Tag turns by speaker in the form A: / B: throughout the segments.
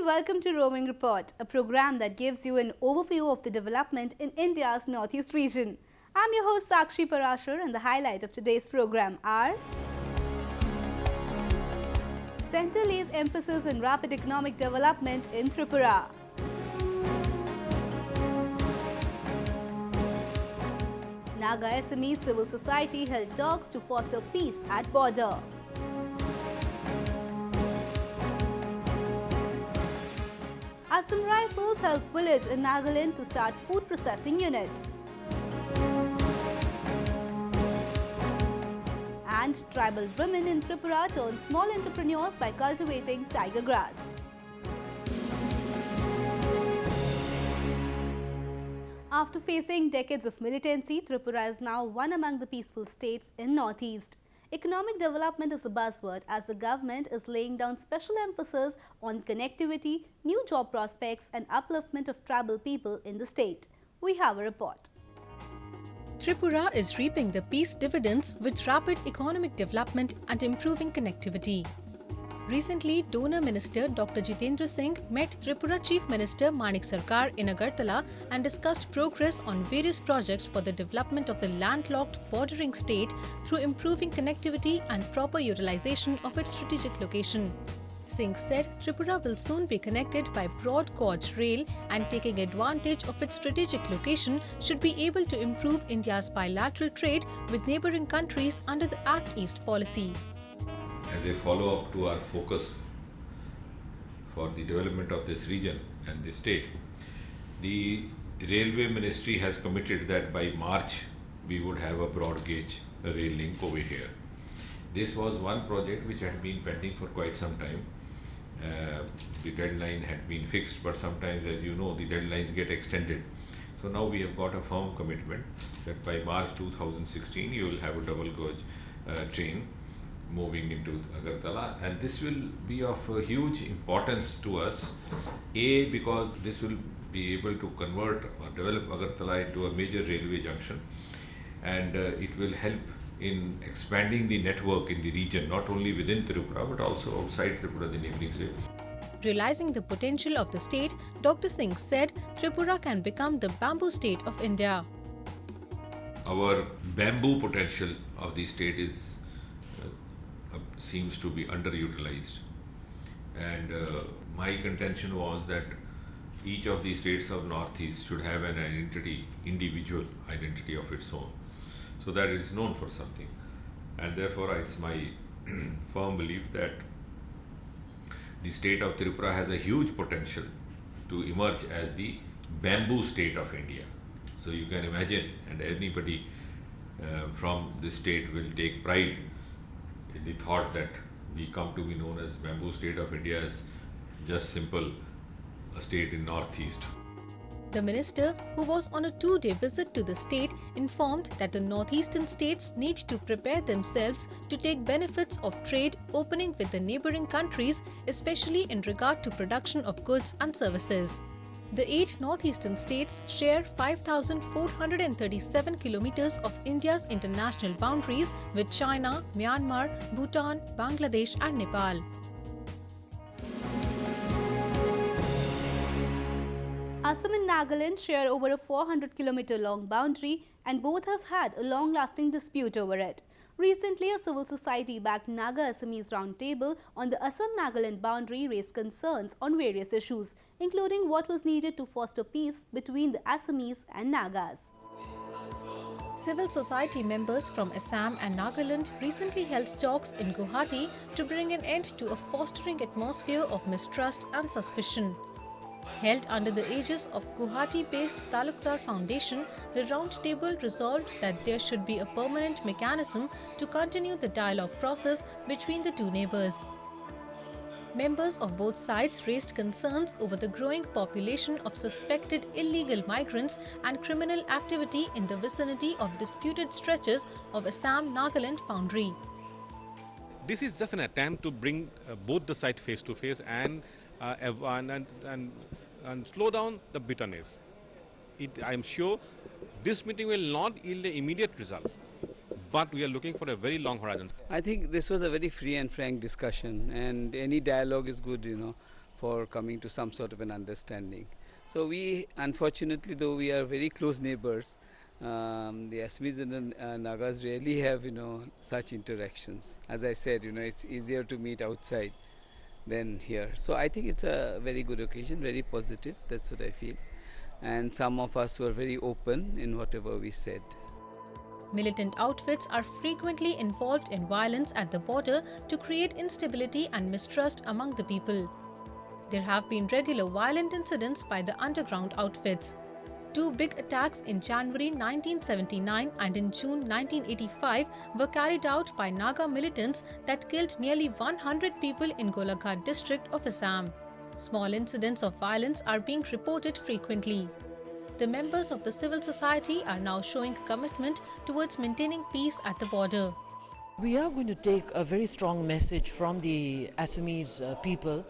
A: and welcome to Roving Report, a program that gives you an overview of the development in India's northeast region. I'm your host Sakshi Parashar, and the highlight of today's program are Centre lays emphasis on rapid economic development in Tripura. Naga Assamese civil society held talks to foster peace at border. Assam Rifles help village in Nagaland to start food processing unit. And tribal women in Tripura turn small entrepreneurs by cultivating tiger grass. After facing decades of militancy, Tripura is now one among the peaceful states in Northeast. Economic development is a buzzword as the government is laying down special emphasis on connectivity, new job prospects and upliftment of tribal people in the state. We have a report.
B: Tripura is reaping the peace dividends with rapid economic development and improving connectivity. Recently, Donor Minister Dr. Jitendra Singh met Tripura Chief Minister Manik Sarkar in Agartala and discussed progress on various projects for the development of the landlocked bordering state through improving connectivity and proper utilization of its strategic location. Singh said Tripura will soon be connected by broad gauge rail and taking advantage of its strategic location should be able to improve India's bilateral trade with neighbouring countries under the Act East policy.
C: As a follow-up to our focus for the development of this region and the state, the Railway Ministry has committed that by March we would have a broad gauge rail link over here. This was one project which had been pending for quite some time. The deadline had been fixed, but sometimes, as you know, the deadlines get extended. So now we have got a firm commitment that by March 2016 you will have a double gauge train moving into Agartala, and this will be of huge importance to us. A, because this will be able to convert or develop Agartala into a major railway junction, and it will help in expanding the network in the region, not only within Tripura but also outside Tripura, the neighbouring states.
B: Realizing the potential of the state, Dr. Singh said Tripura can become the bamboo state of India.
C: Our bamboo potential of the state is seems to be underutilized, and my contention was that each of the states of Northeast should have an identity, individual identity of its own, so that it is known for something. And therefore it's my firm belief that the state of Tripura has a huge potential to emerge as the bamboo state of India. So you can imagine, and anybody from this state will take pride in the thought that we come to be known as bamboo state of India as just simple a state in Northeast.
B: The minister, who was on a 2-day visit to the state, informed that the northeastern states need to prepare themselves to take benefits of trade opening with the neighbouring countries, especially in regard to production of goods and services. The 8 northeastern states share 5,437 kilometers of India's international boundaries with China, Myanmar, Bhutan, Bangladesh and Nepal.
A: Assam and Nagaland share over a 400-kilometer long boundary, and both have had a long-lasting dispute over it. Recently, a civil society-backed Naga Assamese roundtable on the Assam-Nagaland boundary raised concerns on various issues, including what was needed to foster peace between the Assamese and Nagas.
B: Civil society members from Assam and Nagaland recently held talks in Guwahati to bring an end to a fostering atmosphere of mistrust and suspicion. Held under the aegis of Guwahati-based Talukdar Foundation, the roundtable resolved that there should be a permanent mechanism to continue the dialogue process between the two neighbours. Members of both sides raised concerns over the growing population of suspected illegal migrants and criminal activity in the vicinity of disputed stretches of Assam-Nagaland boundary.
D: This is just an attempt to bring both the sides face to face and slow down the bitterness. I am sure this meeting will not yield an immediate result, but we are looking for a very long horizon.
E: I think this was a very free and frank discussion, and any dialogue is good, for coming to some sort of an understanding. So we, unfortunately, though we are very close neighbors, the Assamese and Nagas rarely have, such interactions. As I said, it's easier to meet outside than here. So I think it's a very good occasion, very positive. That's what I feel. And some of us were very open in whatever we said.
B: Militant outfits are frequently involved in violence at the border to create instability and mistrust among the people. There have been regular violent incidents by the underground outfits. 2 big attacks in January 1979 and in June 1985 were carried out by Naga militants that killed nearly 100 people in Golaghat district of Assam. Small incidents of violence are being reported frequently. The members of the civil society are now showing commitment towards maintaining peace at the border.
F: We are going to take a very strong message from the Assamese people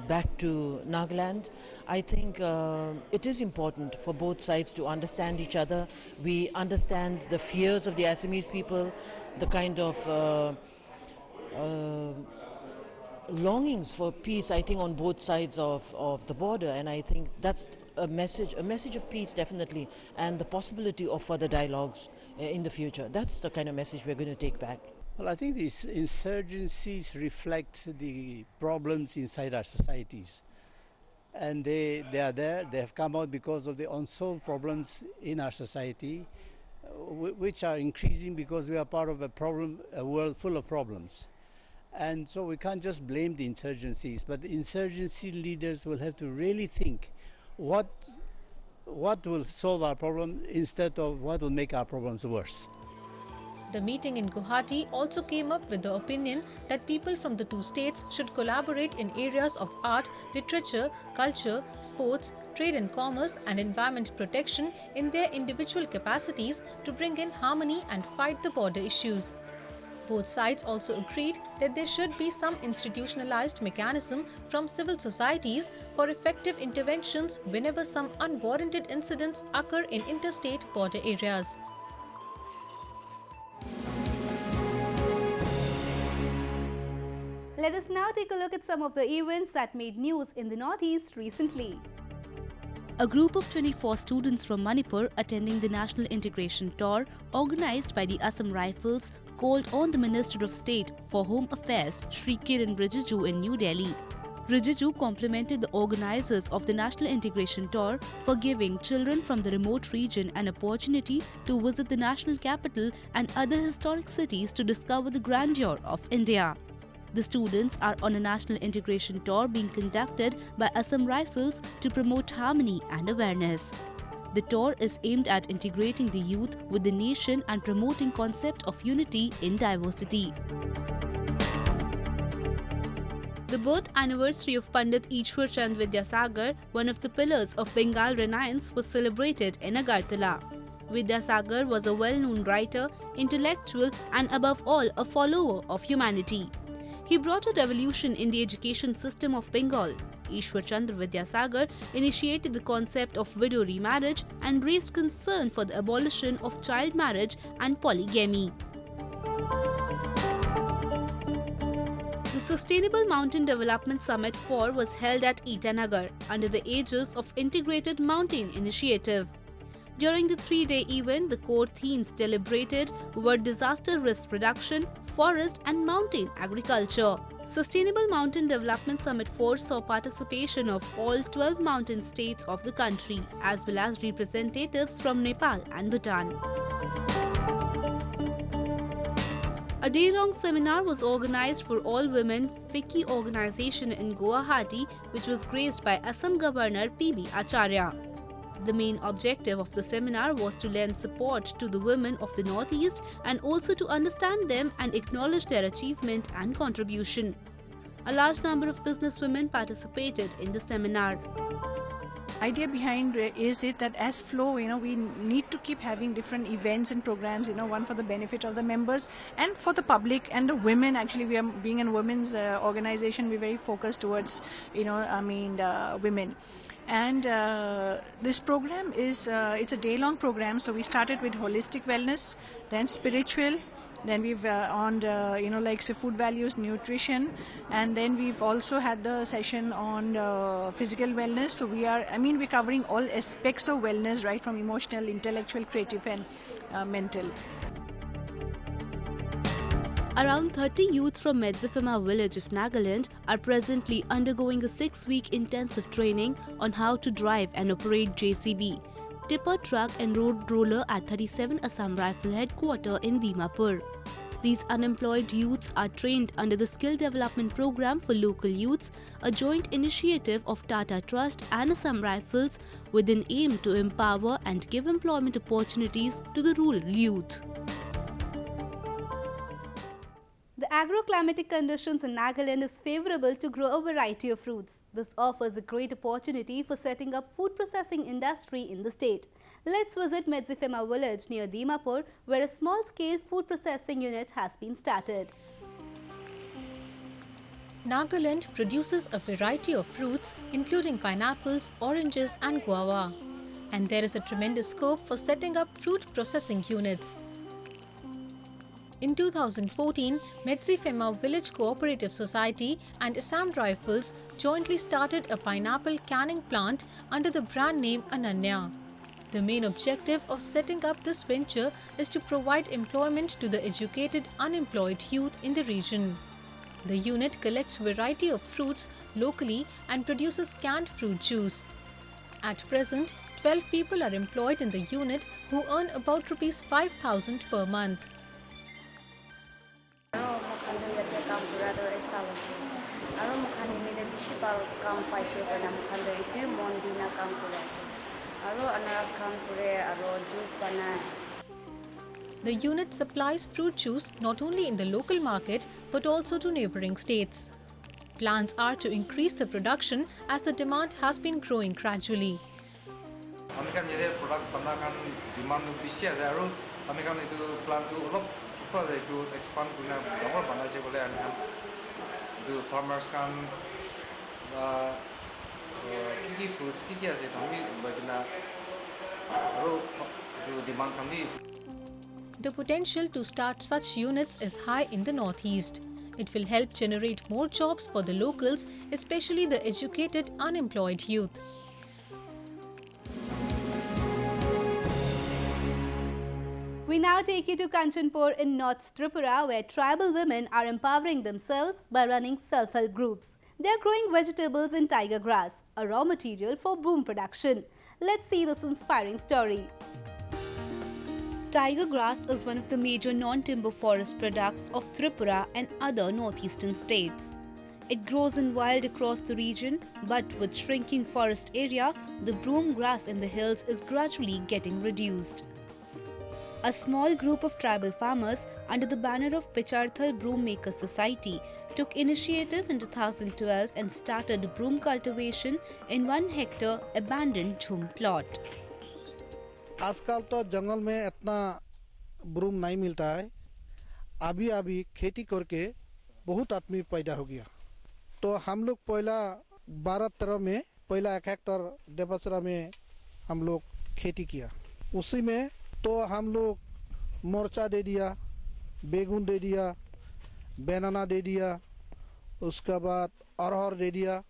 F: back to Nagaland. I think it is important for both sides to understand each other. We understand the fears of the Assamese people, the kind of longings for peace, I think, on both sides of the border, and I think that's a message of peace, definitely, and the possibility of further dialogues in the future. That's the kind of message we're going to take back.
G: Well, I think these insurgencies reflect the problems inside our societies. And they are there, they have come out because of the unsolved problems in our society, which are increasing because we are part of a world full of problems. And so we can't just blame the insurgencies, but the insurgency leaders will have to really think what will solve our problem instead of what will make our problems worse.
B: The meeting in Guwahati also came up with the opinion that people from the 2 states should collaborate in areas of art, literature, culture, sports, trade and commerce and environment protection in their individual capacities to bring in harmony and fight the border issues. Both sides also agreed that there should be some institutionalized mechanism from civil societies for effective interventions whenever some unwarranted incidents occur in interstate border areas.
A: Let us now take a look at some of the events that made news in the Northeast recently. A group of 24 students from Manipur attending the National Integration Tour organized by the Assam Rifles called on the Minister of State for Home Affairs, Shri Kiran Rijiju in New Delhi. Rijiju complimented the organizers of the National Integration Tour for giving children from the remote region an opportunity to visit the national capital and other historic cities to discover the grandeur of India. The students are on a national integration tour being conducted by Assam Rifles to promote harmony and awareness. The tour is aimed at integrating the youth with the nation and promoting concept of unity in diversity. The birth anniversary of Pandit Ishwar Chand Vidyasagar, one of the pillars of Bengal Renaissance, was celebrated in Agartala. Vidyasagar was a well-known writer, intellectual and above all a follower of humanity. He brought a revolution in the education system of Bengal. Ishwar Chandra Vidyasagar initiated the concept of widow remarriage and raised concern for the abolition of child marriage and polygamy. The Sustainable Mountain Development Summit 4 was held at Itanagar under the aegis of Integrated Mountain Initiative. During the 3-day event, the core themes deliberated were disaster risk reduction, forest and mountain agriculture. Sustainable Mountain Development Summit 4 saw participation of all 12 mountain states of the country, as well as representatives from Nepal and Bhutan. A day-long seminar was organized for all-women FICCI organization in Guwahati, which was graced by Assam Governor P.B. Acharya. The main objective of the seminar was to lend support to the women of the Northeast and also to understand them and acknowledge their achievement and contribution. A large number of businesswomen participated in the seminar.
H: Idea behind is it that as Flow, we need to keep having different events and programs, one for the benefit of the members and for the public and the women. Actually, we are being a women's organization, we're very focused towards, women. And this program is, it's a day-long program. So we started with holistic wellness, then spiritual, Then we've on like say food values, nutrition, and then we've also had the session on physical wellness. So we're covering all aspects of wellness, right from emotional, intellectual, creative, and mental.
A: Around 30 youths from Medzifema village of Nagaland are presently undergoing a 6-week intensive training on how to drive and operate JCB, tipper truck and road roller at 37 Assam Rifle headquarters in Dimapur. These unemployed youths are trained under the Skill Development Program for Local Youths, a joint initiative of Tata Trust and Assam Rifles with an aim to empower and give employment opportunities to the rural youth. The agroclimatic conditions in Nagaland is favorable to grow a variety of fruits. This offers a great opportunity for setting up food processing industry in the state. Let's visit Medzifema village near Dimapur, where a small-scale food processing unit has been started.
B: Nagaland produces a variety of fruits including pineapples, oranges and guava. And there is a tremendous scope for setting up fruit processing units. In 2014, Medzifema Village Cooperative Society and Assam Rifles jointly started a pineapple canning plant under the brand name Ananya. The main objective of setting up this venture is to provide employment to the educated unemployed youth in the region. The unit collects variety of fruits locally and produces canned fruit juice. At present, 12 people are employed in the unit who earn about Rs 5,000 per month. The unit supplies fruit juice not only in the local market but also to neighbouring states. Plans are to increase the production as the demand has been growing gradually. The potential to start such units is high in the northeast. It will help generate more jobs for the locals, especially the educated unemployed youth.
A: We now take you to Kanchanpur in North Tripura, where tribal women are empowering themselves by running self-help groups. They are growing vegetables in tiger grass, a raw material for broom production. Let's see this inspiring story. Tiger grass is one of the major non-timber forest products of Tripura and other northeastern states. It grows in wild across the region, but with shrinking forest area, the broom grass in the hills is gradually getting reduced. A small group of tribal farmers under the banner of Picharthal Broom Makers Society took initiative in 2012 and started broom cultivation in 1 hectare abandoned jhum plot.
I: आजकल तो जंगल में इतना broom नहीं मिलता है। अभी अभी खेती करके बहुत आदमी पैदा हो गया। तो हम लोग पहला 12-13 में पहला 1 हेक्टेयर देवसरा में हम लोग खेती किया। उसी में तो हम लोग मोर्चा दे दिया, बेगुन दे दिया, बनाना दे दिया, उसके बाद अरहर दे दिया।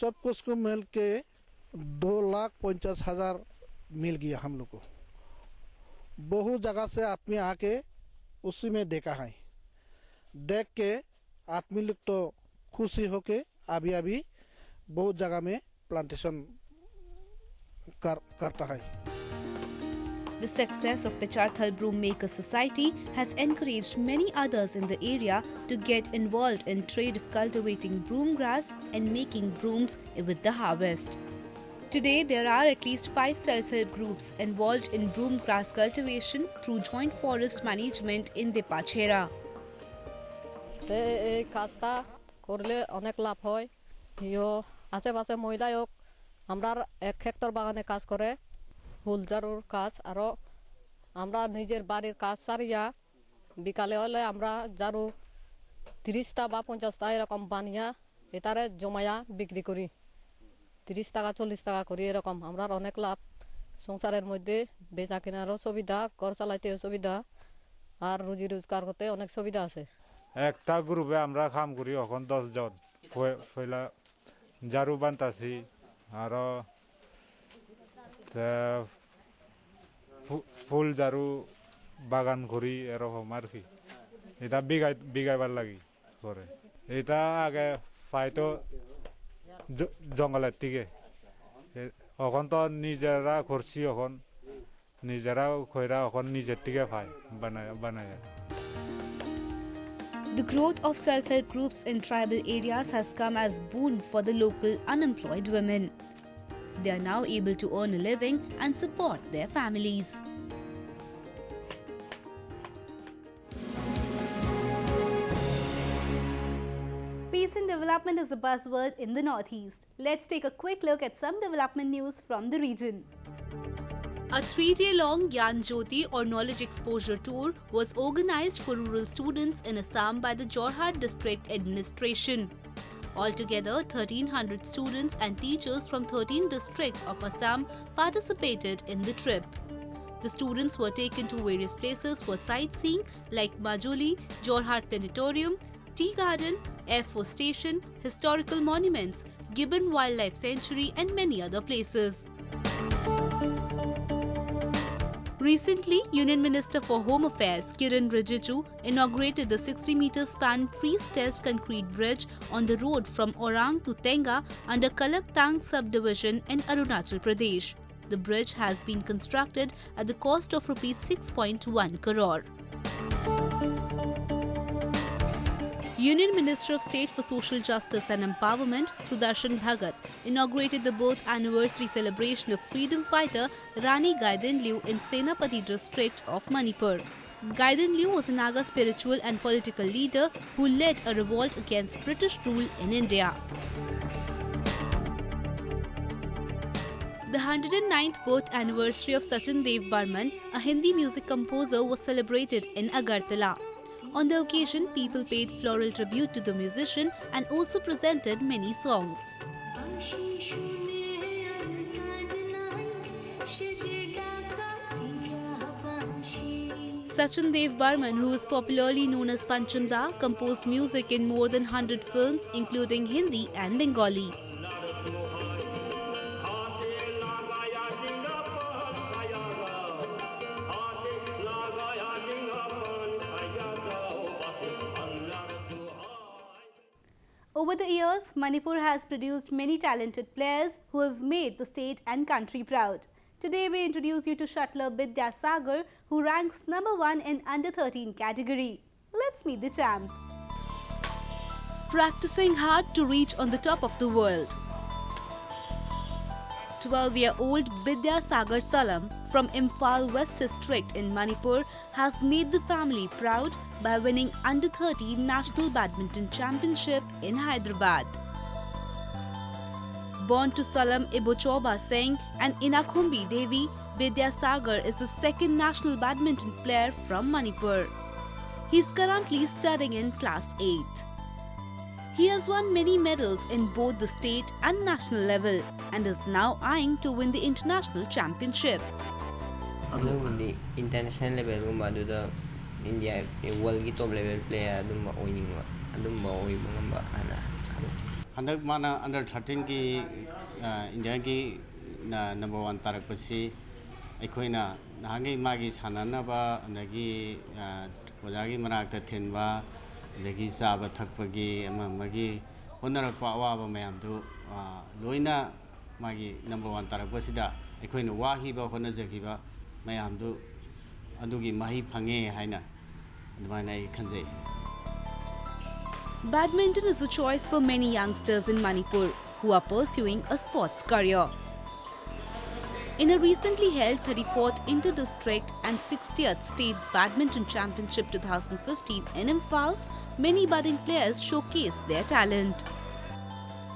I: सब कुछ को मिल के 2,50,000 मिल गया हम लोग को। बहुत जगह से आदमी आके उसी में देखा है। देख के आदमी लोग तो खुशी होके अभी बहुत जगह में प्लांटेशन करता है।
A: The success of Picharthal Broom Makers Society has encouraged many others in the area to get involved in trade of cultivating broom grass and making brooms with the harvest. Today, there are at least 5 self-help groups involved in broom grass cultivation through joint forest management in Dipachera.
J: এই কাজটা করলে অনেক লাভ হয়। আশেপাশে মহিলাও আমরা 1 hectare বাগানে কাজ করে ফুল জারুর কাজ আর আমরা নিজের বাড়ির কাজ সারিয়া বিকালে হলে আমরা জারু 30টা বা 50টা এরকম বানিয়া এটারে জমায়া বিক্রি করি। 30 টাকা 40 টাকা করি এরকম আমরা অনেক লাভ সংসারের মধ্যে বেচা কেনারও সুবিধা ঘর চালাইতেও সুবিধা আর রুজি রোজগার করতে অনেক সুবিধা আছে
K: একটা গ্রুপে আমরা কাম করি এখন 10 জন পয়লা জারু বানতাছি আর ফুল জারু বাগান করি এরকম আর কি এটা বিগাইবার লাগি করে এটা আগে পাইতো জঙ্গলের থেকে এখন তো নিজেরা করছি এখন নিজেরা কইরা এখন নিজের থেকে পাই বানায়
A: The growth of self-help groups in tribal areas has come as boon for the local unemployed women. They are now able to earn a living and support their families. Peace and development is a buzzword in the Northeast. Let's take a quick look at some development news from the region. A 3-day-long Gyan Jyoti or Knowledge Exposure Tour was organized for rural students in Assam by the Jorhat District Administration. Altogether, 1,300 students and teachers from 13 districts of Assam participated in the trip. The students were taken to various places for sightseeing like Majuli, Jorhat Planetarium, Tea Garden, Air Force Station, historical monuments, Gibbon Wildlife Sanctuary and many other places. Recently, Union Minister for Home Affairs Kiran Rijiju inaugurated the 60-meter span pre-stressed concrete bridge on the road from Orang to Tenga under Kalaktang subdivision in Arunachal Pradesh. The bridge has been constructed at the cost of Rs 6.1 crore. Union Minister of State for Social Justice and Empowerment, Sudarshan Bhagat, inaugurated the birth anniversary celebration of freedom fighter Rani Gaidenliu in Senapati district of Manipur. Gaidenliu was a Naga spiritual and political leader who led a revolt against British rule in India. The 109th birth anniversary of Sachin Dev Barman, a Hindi music composer, was celebrated in Agartala. On the occasion, people paid floral tribute to the musician and also presented many songs. Sachin Dev Barman, who is popularly known as Panchamda, composed music in more than 100 films, including Hindi and Bengali. Over the years, Manipur has produced many talented players who have made the state and country proud. Today, we introduce you to shuttler Bidya Sagar, who ranks #1 in under-13 category. Let's meet the champ. Practicing hard to reach on the top of the world. 12-year-old Bidya Sagar Salam from Imphal West District in Manipur has made the family proud by winning under-13 National Badminton Championship in Hyderabad. Born to Salam Ibochoba Singh and Inakhumbi Devi, Bidya Sagar is the second national badminton player from Manipur. He is currently studying in class 8. He has won many medals in both the state and national level and is now eyeing to win the international championship.
L: The international level India world top level player
M: Handak mana under 13 ki India ki #1 tarak pasi aikoina nahangi magi sanana ba nagi ojagi manakta thenba nagi saba thakpagi amagi honarakpa awaba mayamdu loina magi #1 tarak pasida aikoina wahi ba honajaki ba mayamdu adugi mahi phange haina admana ai khanjai.
A: Badminton is a choice for many youngsters in Manipur who are pursuing a sports career. In a recently held 34th Inter-District and 60th State Badminton Championship 2015 in Imphal, many budding players showcased their talent.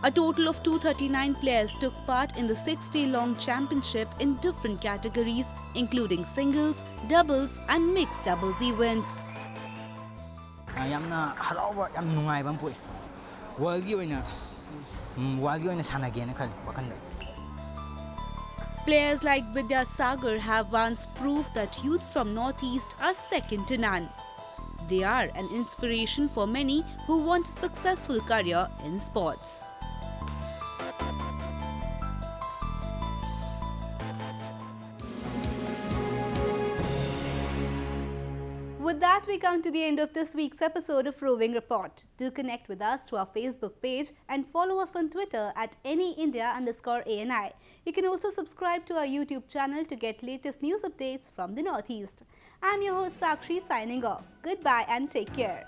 A: A total of 239 players took part in the 6-day-long championship in different categories, including singles, doubles and mixed doubles events.
N: Yamna harawa yam nungai bam pui walgi oina sanage na khali wakanda.
A: Players like Vidya Sagar have once proved that youth from Northeast are second to none. They are an inspiration for many who want a successful career in sports. With that, we come to the end of this week's episode of Roving Report. Do connect with us through our Facebook page and follow us on Twitter at anyindia_ANI. You can also subscribe to our YouTube channel to get latest news updates from the Northeast. I'm your host Sakshi signing off. Goodbye and take care.